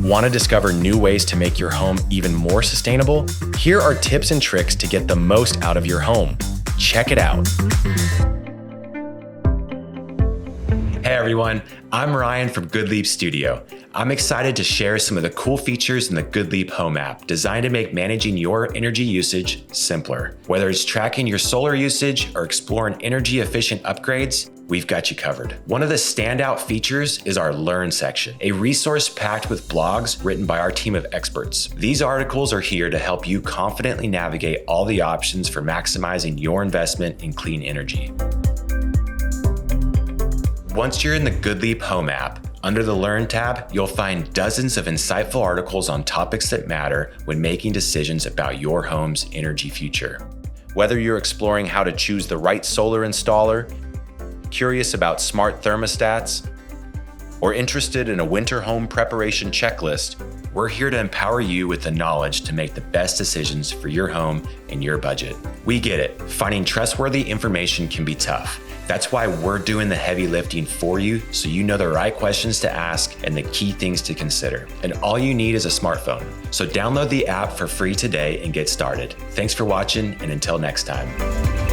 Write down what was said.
Want to discover new ways to make your home even more sustainable? Here are tips and tricks to get the most out of your home. Check it out. Hey everyone, I'm Ryan from GoodLeap Studio. I'm excited to share some of the cool features in the GoodLeap Home App designed to make managing your energy usage simpler. Whether it's tracking your solar usage or exploring energy efficient upgrades, we've got you covered. One of the standout features is our Learn section, a resource packed with blogs written by our team of experts. These articles are here to help you confidently navigate all the options for maximizing your investment in clean energy. Once you're in the GoodLeap Home App, under the Learn tab, you'll find dozens of insightful articles on topics that matter when making decisions about your home's energy future. Whether you're exploring how to choose the right solar installer, curious about smart thermostats, or interested in a winter home preparation checklist, we're here to empower you with the knowledge to make the best decisions for your home and your budget. We get it. Finding trustworthy information can be tough. That's why we're doing the heavy lifting for you so you know the right questions to ask and the key things to consider. And all you need is a smartphone. So download the app for free today and get started. Thanks for watching, and until next time.